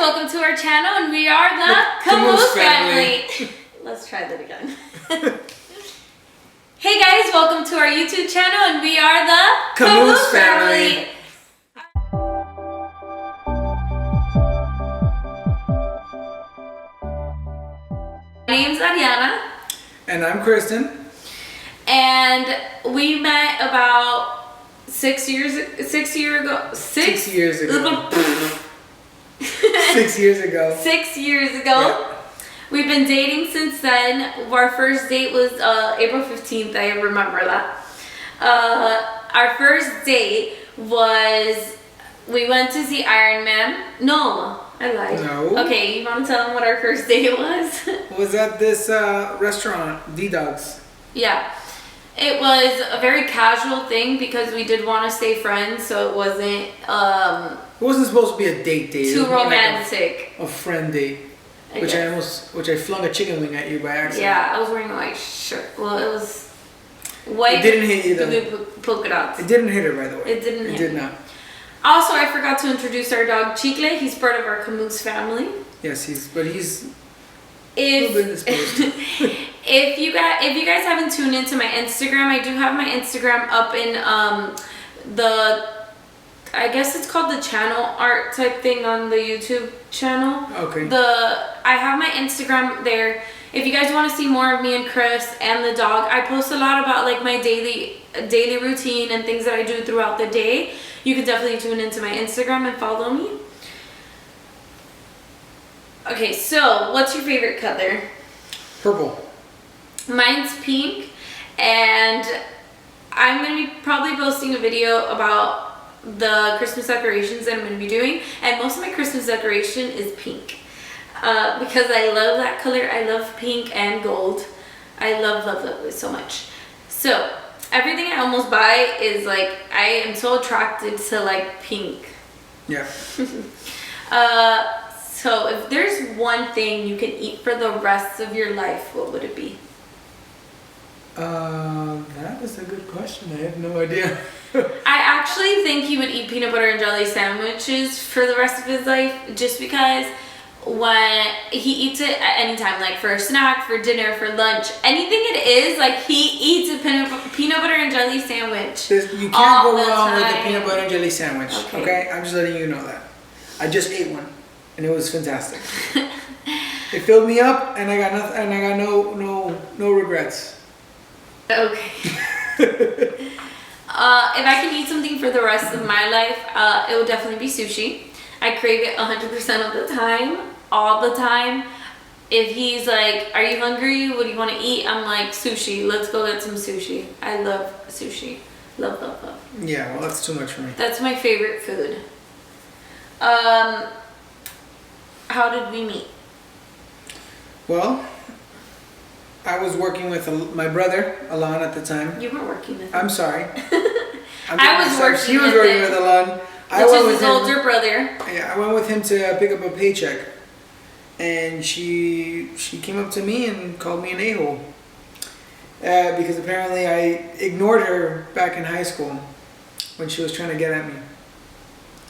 welcome to our channel, and we are the Camoose family. Let's try that again. Hey guys, welcome to our YouTube channel, and we are the Camoose family. My name's Ariana. And I'm Kristen. And we met about 6 years ago. 6 years ago. 6 years ago. 6 years ago. 6 years ago. Yep. We've been dating since then. Our first date was April 15th. I remember that. Our first date was, we went to see Iron Man. No, I lied. No. Okay, you want to tell them what our first date was? Was at this restaurant, D-Dog's. Yeah. It was a very casual thing because we did want to stay friends, so it wasn't It wasn't supposed to be a date. too romantic. Like a friend date. Which I flung a chicken wing at you by accident. Yeah, I was wearing a white shirt. Well, it was white. It didn't hit you though. With polka dots. It didn't hit her, by the way. It didn't hit It did me. not. Also, I forgot to introduce our dog Chicle. He's part of our Camoose family. Yes, he's a little bit indisposed. If you guys haven't tuned into my Instagram, I do have my Instagram up in I guess it's called the channel art type thing on the YouTube channel. Okay. I have my Instagram there. If you guys want to see more of me and Chris and the dog, I post a lot about like my daily routine and things that I do throughout the day. You can definitely tune into my Instagram and follow me. Okay, so what's your favorite color? Purple. Mine's pink, and I'm going to be probably posting a video about the Christmas decorations that I'm going to be doing, and most of my Christmas decoration is pink because I love that color. I love pink and gold. I love it so much. So everything I almost buy is like, I am so attracted to like pink. Yeah. So if there's one thing you can eat for the rest of your life, what would it be? That is a good question. I have no idea. I actually think he would eat peanut butter and jelly sandwiches for the rest of his life, just because when he eats it at any time, like for a snack, for dinner, for lunch, anything it is, like he eats a peanut butter and jelly sandwich. You can't go wrong with a peanut butter and jelly sandwich. Okay? I'm just letting you know that. I just ate one, and it was fantastic. It filled me up, and I got nothing, and I got no regrets. Okay. If I can eat something for the rest of my life, it would definitely be sushi. I crave it 100% of the time, all the time. If he's like, "Are you hungry? What do you want to eat?" I'm like, "Sushi. Let's go get some sushi." I love sushi. Love, love, love. Yeah, well, that's too much for me. That's my favorite food. How did we meet? Well, I was working with my brother, Alon, at the time. You weren't working with him. I'm sorry. I was working She was with working him. with Alon. Which is his older brother. Yeah, I went with him to pick up a paycheck. And she came up to me and called me an a-hole. Because apparently I ignored her back in high school when she was trying to get at me.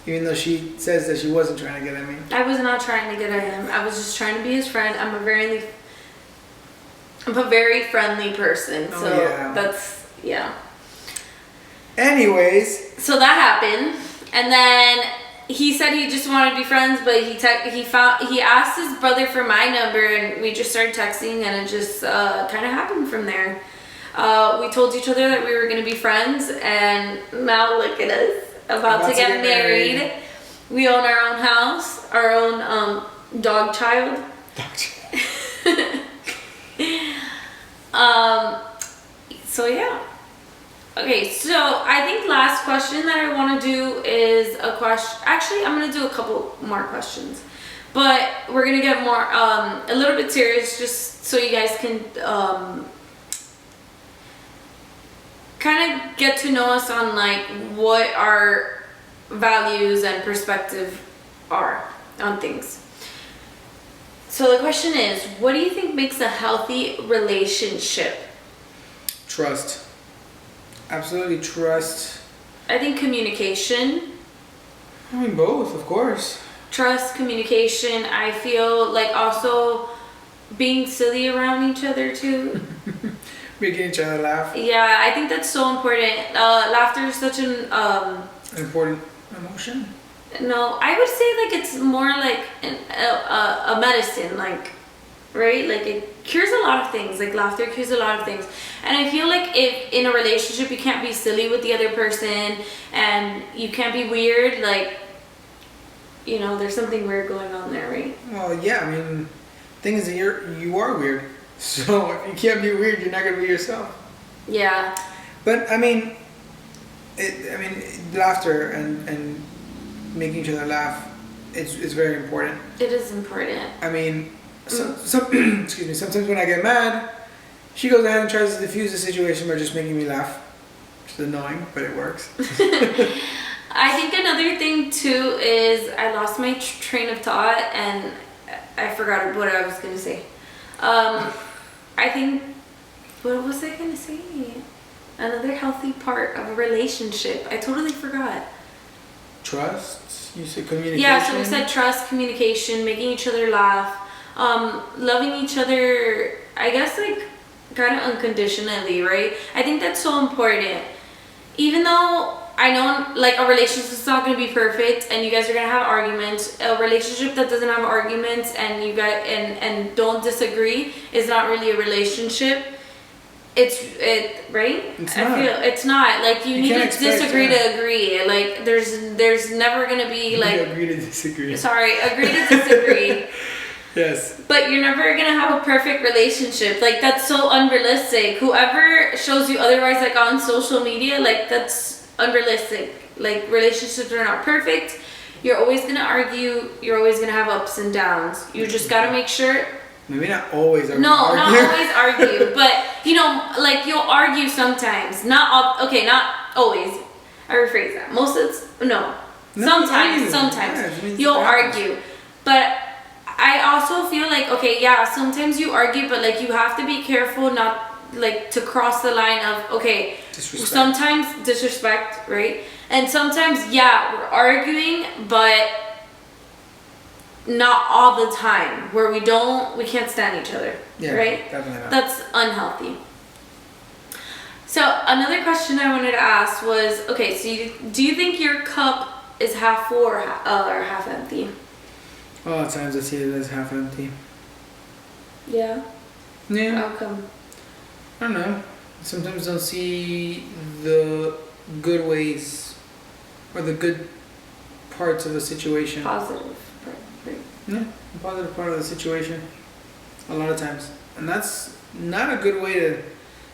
Even though she says that she wasn't trying to get at me. I was not trying to get at him. I was just trying to be his friend. I'm a very friendly person. So that's, yeah. Anyways. So that happened. And then he said he just wanted to be friends, but he asked his brother for my number, and we just started texting, and it just kind of happened from there. We told each other that we were going to be friends, and now look at us, about to get married. We own our own house, our own dog child. So yeah. Okay, so I think last question that I want to do is a question. Actually, I'm going to do a couple more questions, but we're going to get more a little bit serious, just so you guys can kind of get to know us on like what our values and perspective are on things. So the question is, what do you think makes a healthy relationship? Trust. Absolutely trust. I think communication. I mean, both, of course. trust, communication. I feel like also being silly around each other too. Making each other laugh. Yeah, I think that's so important. Laughter is such an Important emotion. no, I would say like it's more like a medicine, like, right? Like it cures a lot of things. Like laughter cures a lot of things. And I feel like if in a relationship you can't be silly with the other person and you can't be weird, like, you know, there's something weird going on there, right? Well, yeah. I mean, thing is that you are weird. So if you can't be weird, you're not gonna be yourself. Yeah. But I mean, laughter and making each other laugh, it's very important. It is important. I mean, some excuse me. Sometimes when I get mad, she goes ahead and tries to diffuse the situation by just making me laugh. It's annoying, but it works. I think another thing too is I lost my train of thought and I forgot what I was gonna say. I think, what was I gonna say? Another healthy part of a relationship. I totally forgot. Trust. You said communication. Yeah, so we said trust, communication, making each other laugh, loving each other, I guess, like, kind of unconditionally, right? I think that's so important. Even though I know, like, a relationship is not going to be perfect and you guys are going to have arguments, a relationship that doesn't have arguments and you guys and don't disagree is not really a relationship. Right? It's I not. feel it's not. Like, you need can't to expect, disagree yeah. to agree. Like, there's never gonna be like, You agree to disagree. sorry, agree to disagree. Yes. But you're never gonna have a perfect relationship. Like, that's so unrealistic. Whoever shows you otherwise, like on social media, like, that's unrealistic. Like, relationships are not perfect. You're always gonna argue. You're always gonna have ups and downs. You just gotta make sure. Maybe not always. No, not always argue, but you know, like, you'll argue sometimes. Not always. I rephrase that. Most of it's No, sometimes Yeah, it means you'll that. argue, but I also feel like, okay, yeah, sometimes you argue, but like, you have to be careful not like to cross the line of, okay, Disrespect. sometimes disrespect, right? And sometimes, yeah, we're arguing, but not all the time, where we can't stand each other, Yeah, right? definitely not. That's unhealthy. So another question I wanted to ask was, okay, so do you think your cup is half full or half empty? A lot of times I see it as half empty. Yeah. Yeah. How come? I don't know. Sometimes don't see the good ways or the good parts of a situation. Positive. Right. Yeah, the positive part of the situation. A lot of times. And that's not a good way to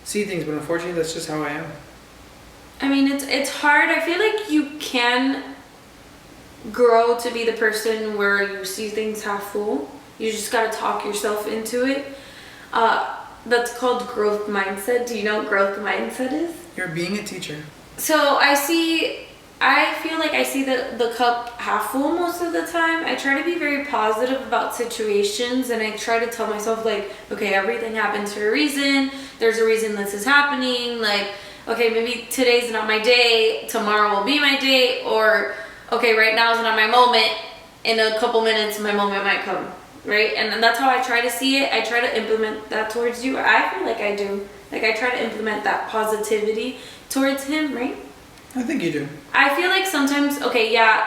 see things, but unfortunately that's just how I am. I mean, it's hard. I feel like you can grow to be the person where you see things half full. You just gotta talk yourself into it. That's called growth mindset. Do you know what growth mindset is? You're being a teacher. So I feel like I see the cup half full most of the time. I try to be very positive about situations and I try to tell myself, like, okay, everything happens for a reason. There's a reason this is happening. Like, okay, maybe today's not my day, tomorrow will be my day, or okay, right now is not my moment. In a couple minutes, my moment might come, right? And that's how I try to see it. I try to implement that towards you. I feel like I do. Like, I try to implement that positivity towards him, right? I think you do. I feel like sometimes, okay, yeah,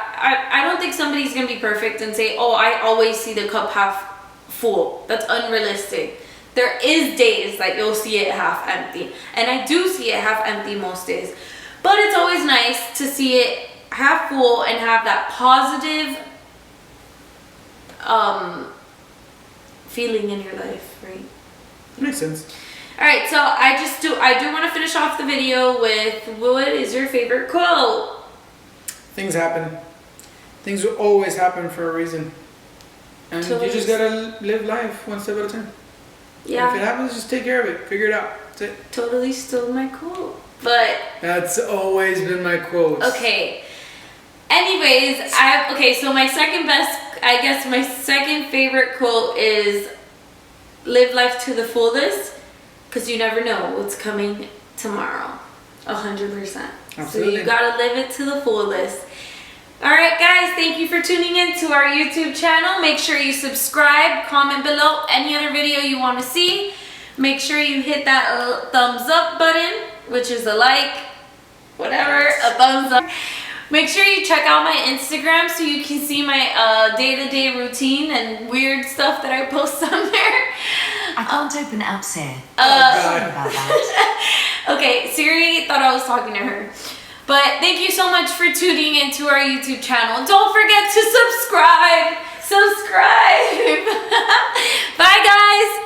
I don't think somebody's gonna be perfect and say, oh, I always see the cup half full. That's unrealistic. There is days that you'll see it half empty. And I do see it half empty most days. But it's always nice to see it half full and have that positive feeling in your life, right? Makes sense. All right, so I do want to finish off the video with, what is your favorite quote? Things happen. Things will always happen for a reason. And Totally. you just gotta live life one step at a time. Yeah. And if it happens, just take care of it. Figure it out. That's it. Totally stole my quote. But That's always been my quote. okay. Anyways, so my second best, I guess my second favorite quote is, live life to the fullest, because you never know what's coming tomorrow. 100%. So Absolutely. you gotta live it to the fullest. Alright guys, thank you for tuning in to our YouTube channel. Make sure you subscribe, comment below any other video you want to see. Make sure you hit that thumbs up button, which is a like, whatever, a thumbs up. Make sure you check out my Instagram so you can see my day-to-day routine and weird stuff that I post on there. I can't open apps here. God. Sorry about that. Okay, Siri thought I was talking to her. But thank you so much for tuning into our YouTube channel. Don't forget to subscribe. Bye guys.